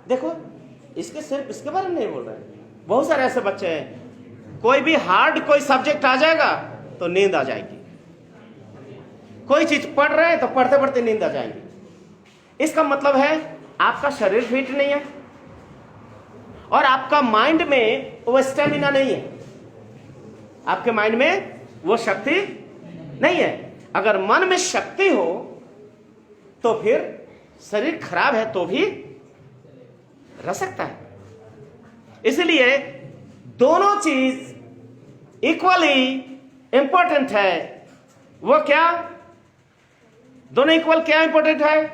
देखो, इसके सिर्फ इसके बारे में नहीं बोल रहे, बहुत सारे ऐसे बच्चे हैं, कोई भी हार्ड कोई सब्जेक्ट आ जाएगा तो नींद आ जाएगी, कोई चीज पढ़ रहे हैं तो पढ़ते पढ़ते नींद आ जाएगी। इसका मतलब है आपका शरीर फिट नहीं है और आपका माइंड में वो स्टेमिना नहीं है, आपके माइंड में वो शक्ति नहीं है। अगर मन में शक्ति हो तो फिर शरीर खराब है तो भी रह सकता है। इसलिए दोनों चीज इक्वली इंपॉर्टेंट है। वो क्या? दोनों इक्वल क्या इंपॉर्टेंट है?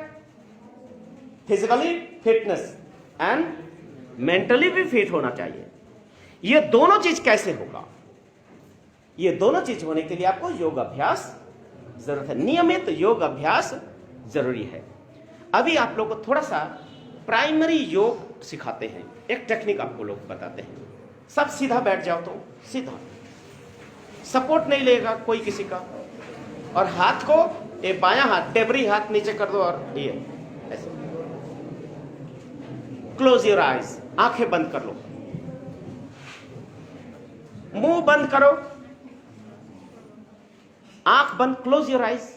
फिजिकली फिटनेस एंड मेंटली भी फिट होना चाहिए। ये दोनों चीज कैसे होगा? ये दोनों चीज होने के लिए आपको योग अभ्यास जरूरत है, नियमित योग अभ्यास जरूरी है। अभी आप लोग को थोड़ा सा प्राइमरी योग सिखाते हैं, एक टेक्निक आपको लोग बताते हैं। सब सीधा बैठ जाओ, तो सीधा, सपोर्ट नहीं लेगा कोई किसी का, और हाथ को ये बायां हाथ टेबरी हाथ नीचे कर दो और ये ऐसे। क्लोज योर आइज, आंखें बंद कर लो, मुंह बंद करो, आंख बंद, क्लोज योर आइज।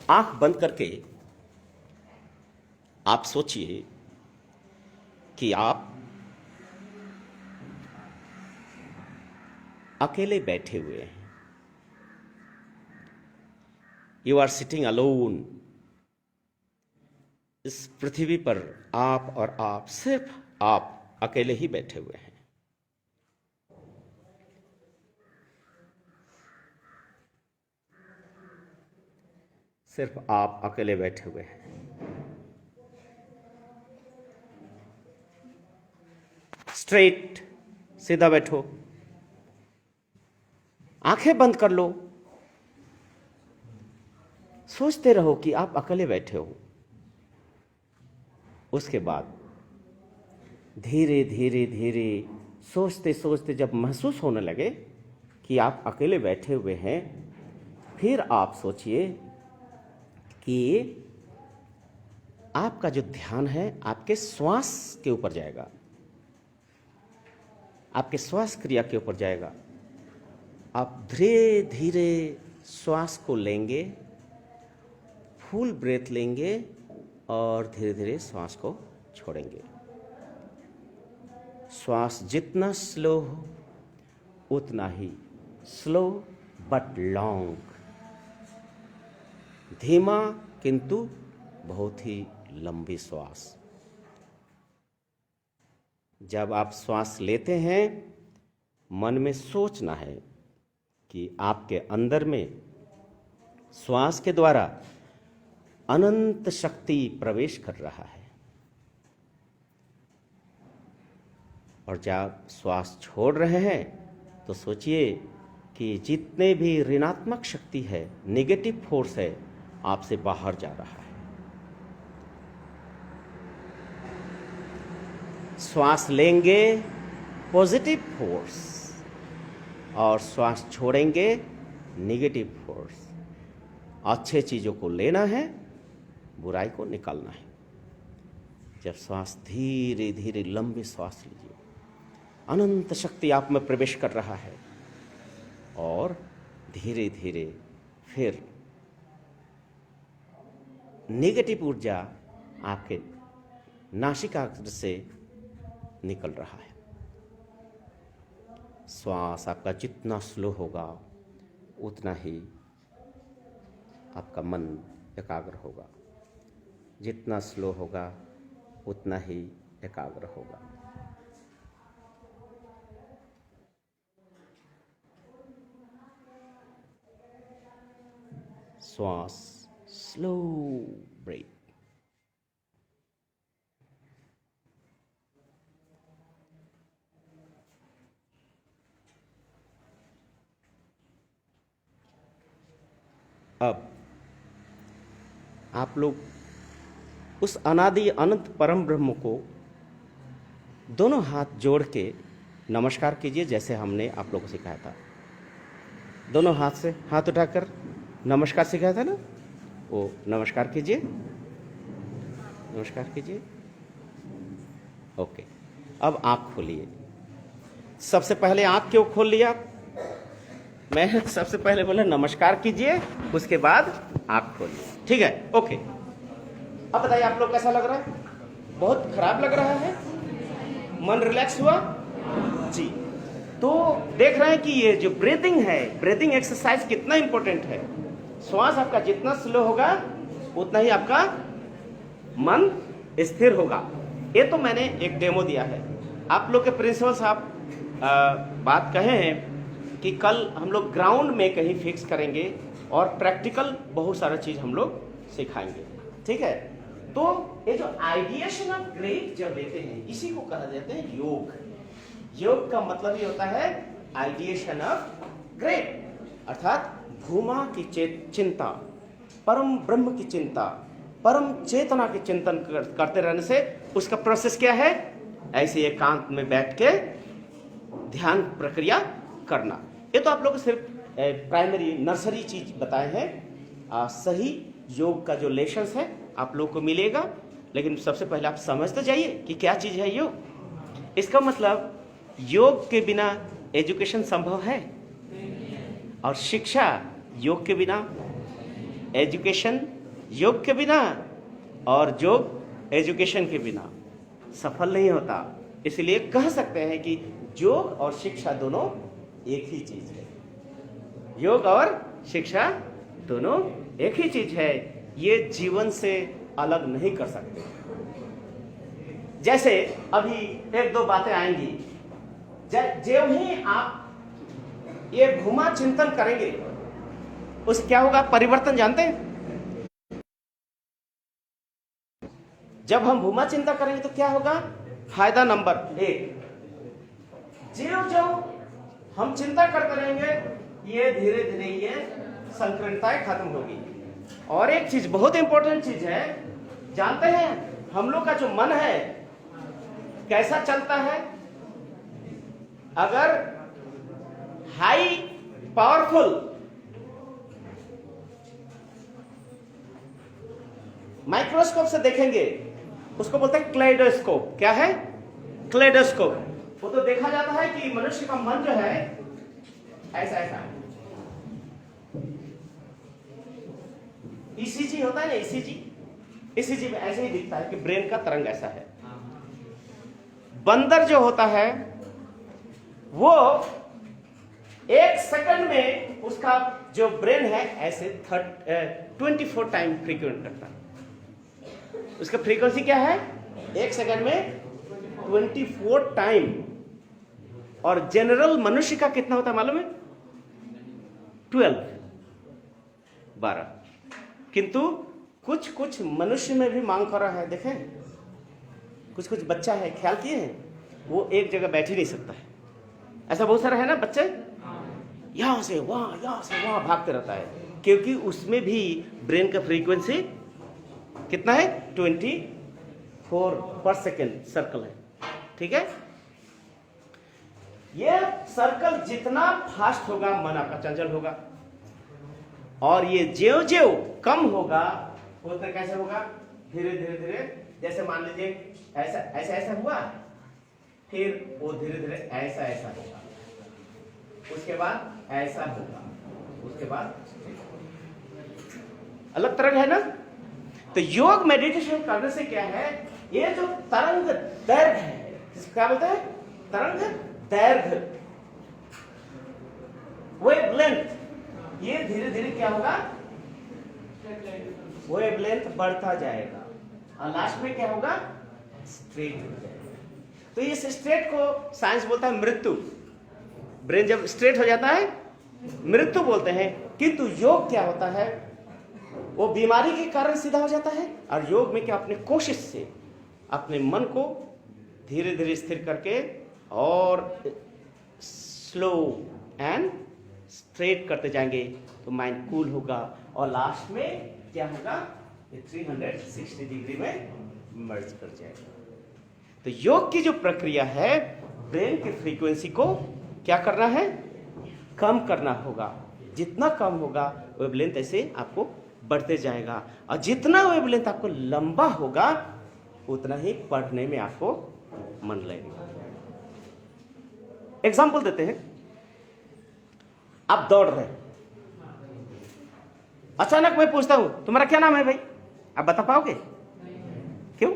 आंख बंद करके आप सोचिए कि आप अकेले बैठे हुए हैं। You are sitting alone. इस पृथ्वी पर आप और आप, सिर्फ आप अकेले ही बैठे हुए हैं। सिर्फ आप अकेले बैठे हुए हैं। स्ट्रेट, सीधा बैठो, आंखें बंद कर लो, सोचते रहो कि आप अकेले बैठे हो। उसके बाद धीरे धीरे धीरे सोचते सोचते जब महसूस होने लगे कि आप अकेले बैठे हुए हैं, फिर आप सोचिए कि आपका जो ध्यान है आपके श्वास के ऊपर जाएगा, आपके श्वास क्रिया के ऊपर जाएगा। आप धीरे धीरे श्वास को लेंगे, फुल ब्रेथ लेंगे और धीरे धीरे श्वास को छोड़ेंगे। श्वास जितना स्लो हो उतना ही स्लो बट लॉन्ग, धीमा किंतु बहुत ही लंबी श्वास। जब आप श्वास लेते हैं, मन में सोचना है कि आपके अंदर में श्वास के द्वारा अनंत शक्ति प्रवेश कर रहा है, और जब श्वास छोड़ रहे हैं तो सोचिए कि जितने भी ऋणात्मक शक्ति है, नेगेटिव फोर्स है, आपसे बाहर जा रहा है। श्वास लेंगे पॉजिटिव फोर्स और श्वास छोड़ेंगे नेगेटिव फोर्स। अच्छे चीज़ों को लेना है, बुराई को निकालना है। जब श्वास धीरे धीरे लंबी श्वास लीजिए, अनंत शक्ति आप में प्रवेश कर रहा है, और धीरे धीरे फिर नेगेटिव ऊर्जा आपके नासिका से निकल रहा है। श्वास आपका जितना स्लो होगा उतना ही आपका मन एकाग्र होगा, जितना स्लो होगा उतना ही एकाग्र होगा। श्वास स्लो ब्रेथ। अब आप लोग उस अनादि अनंत परम ब्रह्म को दोनों हाथ जोड़ के नमस्कार कीजिए, जैसे हमने आप लोगों को सिखाया था। दोनों हाथ से हाथ उठाकर नमस्कार सिखाया था ना, वो नमस्कार कीजिए, नमस्कार कीजिए। ओके, अब आँख खोलिए। सबसे पहले आँख क्यों खोल लिया? मैं सबसे पहले बोला नमस्कार कीजिए, उसके बाद आँख खोलिए, ठीक है? ओके, अब बताइए आप लोग कैसा लग रहा है? बहुत खराब लग रहा है? मन रिलैक्स हुआ जी? तो देख रहे हैं कि ये जो ब्रीदिंग है, ब्रीदिंग एक्सरसाइज कितना इंपॉर्टेंट है। श्वास आपका जितना स्लो होगा उतना ही आपका मन स्थिर होगा। ये तो मैंने एक डेमो दिया है। आप लोग के प्रिंसिपल साहब बात कहे हैं कि कल हम लोग ग्राउंड में कहीं फिक्स करेंगे और प्रैक्टिकल बहुत सारा चीज हम लोग सिखाएंगे, ठीक है? तो ये जो आइडिएशन ऑफ ग्रेप जब लेते हैं, इसी को कहा जाता है योग। योग का मतलब ये होता है आइडिएशन ऑफ ग्रेप, अर्थात भूमा की चिंता, परम ब्रह्म की चिंता, परम चेतना के चिंतन करते रहने से उसका प्रोसेस क्या है? ऐसे एकांत में बैठ के ध्यान प्रक्रिया करना। ये तो आप लोग सिर्फ प्राइमरी नर्सरी चीज बताए हैं। सही योग का जो लेसन्स है आप लोग को मिलेगा, लेकिन सबसे पहले आप समझते जाइए कि क्या चीज है योग। इसका मतलब योग के बिना एजुकेशन संभव है, और शिक्षा योग के बिना, एजुकेशन योग के बिना, और योग एजुकेशन के बिना सफल नहीं होता। इसलिए कह सकते हैं कि योग और शिक्षा दोनों एक ही चीज है। योग और शिक्षा दोनों एक ही चीज है, ये जीवन से अलग नहीं कर सकते। जैसे अभी एक दो बातें आएंगी, जो ही आप ये भूमा चिंतन करेंगे उस क्या होगा, परिवर्तन जानते हैं? जब हम भूमा चिंता करेंगे तो क्या होगा? फायदा नंबर 1, जो हम चिंता करते रहेंगे ये धीरे धीरे ये संकीर्णताएं खत्म होगी। और एक चीज बहुत इंपॉर्टेंट चीज है, जानते हैं हम लोग का जो मन है कैसा चलता है? अगर हाई पावरफुल माइक्रोस्कोप से देखेंगे, उसको बोलते हैं क्लेडोस्कोप। क्या है? क्लेडोस्कोप। वो तो देखा जाता है कि मनुष्य का मन जो है ऐसा ऐसा, ईसीजी होता है ना, ईसीजी में ऐसे ही दिखता है कि ब्रेन का तरंग ऐसा है। बंदर जो होता है वो 1 सेकंड में उसका जो ब्रेन है ऐसे 24 टाइम फ्रीक्वेंट करता है। उसका फ्रीक्वेंसी क्या है? 1 सेकंड में 24 टाइम। और जनरल मनुष्य का कितना होता है मालूम है? 12। किंतु कुछ कुछ मनुष्य में भी मांग कर रहा है। देखें, कुछ कुछ बच्चा है, ख्याल किए हैं, वो एक जगह बैठ ही नहीं सकता है। ऐसा बहुत सारा है ना, बच्चे यहां से वहां भागते रहता है, क्योंकि उसमें भी ब्रेन का फ्रीक्वेंसी कितना है? 24 पर सेकेंड सर्कल है। ठीक है, ये सर्कल जितना फास्ट होगा मन आपका चंचल होगा, और ये ज्यों ज्यों कम होगा उतना कैसे होगा? धीरे धीरे धीरे। जैसे मान लीजिए ऐसा ऐसा ऐसा हुआ, फिर वो धीरे धीरे ऐसा ऐसा होगा, उसके बाद ऐसा होगा, उसके बाद अलग तरंग है ना। तो योग मेडिटेशन करने से क्या है, ये जो तरंग दैर्घ्य है, क्या बोलते हैं? तरंग दैर्घ्य, वेवलेंथ, ये धीरे धीरे क्या होगा? वेवलेंथ बढ़ता जाएगा, और लास्ट में क्या होगा? स्ट्रेट हो जाएगा। तो इस स्ट्रेट को साइंस बोलता है मृत्यु। ब्रेन जब स्ट्रेट हो जाता है मृत्यु बोलते हैं। किंतु योग क्या होता है? वो बीमारी के कारण सीधा हो जाता है। और योग में क्या, अपने कोशिश से अपने मन को धीरे धीरे स्थिर करके और स्लो एंड स्ट्रेट करते जाएंगे तो माइंड कूल होगा, और लास्ट में क्या होगा? 360 डिग्री में मर्ज कर जाएगा। तो योग की जो प्रक्रिया है, ब्रेन की फ्रीक्वेंसी को क्या करना है? कम करना होगा। जितना कम होगा वेवलेंथ ऐसे आपको बढ़ते जाएगा, और जितना वेवलेंथ आपको लंबा होगा उतना ही पढ़ने में आपको मन लगेगा। एग्जाम्पल देते हैं, आप दौड़ रहे, अचानक मैं पूछता हूं तुम्हारा क्या नाम है भाई? आप बता पाओगे? क्यों?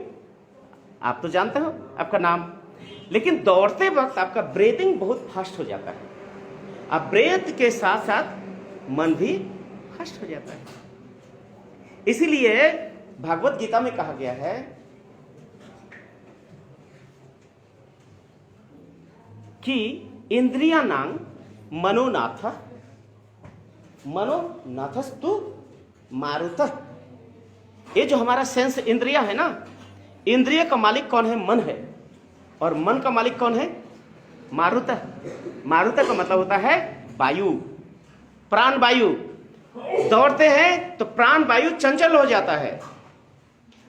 आप तो जानते हो आपका नाम, लेकिन दौड़ते वक्त आपका ब्रीथिंग बहुत फास्ट हो जाता है, अब ब्रेथ के साथ साथ मन भी फास्ट हो जाता है। इसीलिए भागवत गीता में कहा गया है कि इंद्रियाणां मनोनाथस्तु मारुतः। ये जो हमारा सेंस इंद्रिया है ना, इंद्रिय का मालिक कौन है? मन है। और मन का मालिक कौन है? मारुतः। मारुतः का मतलब होता है वायु, प्राण वायु। दौड़ते हैं तो प्राण वायु चंचल हो जाता है।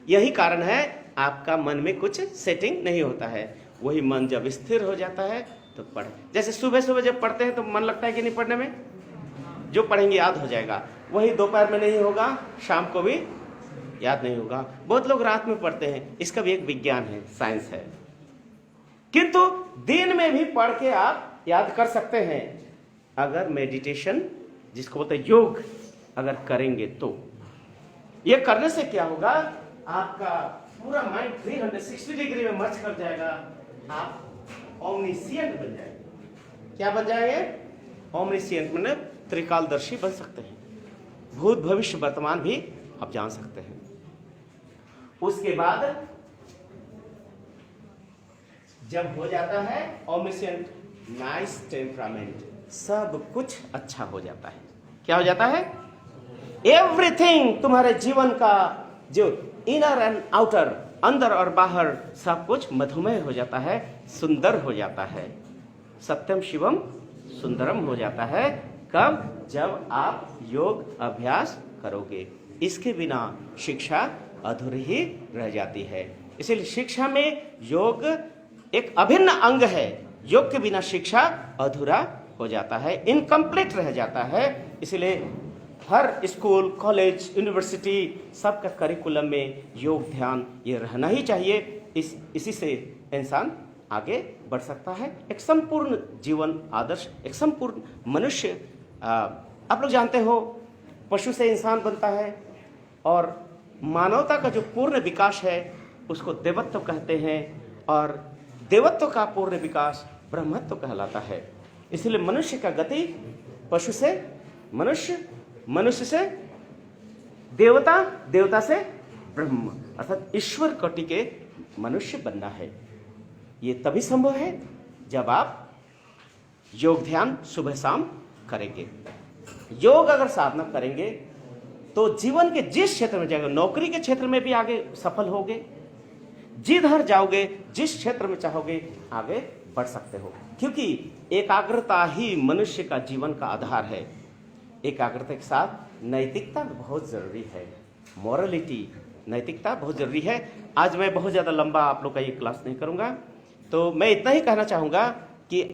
यही कारण है आपका मन में कुछ सेटिंग नहीं होता है। वही मन जब स्थिर हो जाता है तो पढ़, जैसे सुबह सुबह जब पढ़ते हैं तो मन लगता है कि नहीं पढ़ने में, जो पढ़ेंगे याद हो जाएगा। वही दोपहर में नहीं होगा, शाम को भी याद नहीं होगा। बहुत लोग रात में पढ़ते हैं, इसका भी एक विज्ञान है, साइंस है। किंतु दिन में भी पढ़ के आप याद कर सकते हैं, अगर मेडिटेशन जिसको बोलते हैं योग अगर करेंगे तो। ये करने से क्या होगा, आपका पूरा माइंड 360 डिग्री में मर्ज कर जाएगा, आप ओमनिशिएंट बन जाएंगे। क्या बन जाएंगे? ओमनिशिएंट मतलब त्रिकालदर्शी बन सकते हैं, भूत भविष्य वर्तमान भी आप जान सकते हैं। उसके बाद जब हो जाता है ओमनिशिएंट, नाइस टेम्परामेंट, सब कुछ अच्छा हो जाता है। क्या हो जाता है? एवरीथिंग, तुम्हारे जीवन का जो इनर एंड आउटर, अंदर और बाहर, सब कुछ मधुमेह हो जाता है, सुंदर हो जाता है। सत्यम शिवम सुंदरम हो जाता है। कब? जब आप योग अभ्यास करोगे। इसके बिना शिक्षा अधूरी ही रह जाती है। इसलिए शिक्षा में योग एक अभिन्न अंग है। योग के बिना शिक्षा अधूरा हो जाता है, इनकम्प्लीट रह जाता है। इसलिए हर स्कूल, कॉलेज, यूनिवर्सिटी, सबका करिकुलम में योग ध्यान ये रहना ही चाहिए। इसी से इंसान आगे बढ़ सकता है, एक संपूर्ण जीवन आदर्श, एक संपूर्ण मनुष्य। आप लोग जानते हो, पशु से इंसान बनता है और मानवता का जो पूर्ण विकास है उसको देवत्व कहते हैं, और देवत्व का पूर्ण विकास ब्रह्मत्व कहलाता है। इसलिए मनुष्य का गति पशु से मनुष्य, मनुष्य से देवता, देवता से ब्रह्म, अर्थात ईश्वर कोटि के मनुष्य बनना है। ये तभी संभव है जब आप योग ध्यान सुबह शाम करेंगे। योग अगर साधना करेंगे तो जीवन के जिस क्षेत्र में जाएंगे, नौकरी के क्षेत्र में भी आगे सफल होगे, जिधर जाओगे, जिस क्षेत्र में चाहोगे आगे बढ़ सकते हो, क्योंकि एकाग्रता ही मनुष्य का जीवन का आधार है। एकाग्रता के साथ नैतिकता बहुत जरूरी है, मॉरलिटी, नैतिकता बहुत जरूरी है। आज मैं बहुत ज़्यादा लंबा आप लोग का ये क्लास नहीं करूँगा, तो मैं इतना ही कहना चाहूँगा कि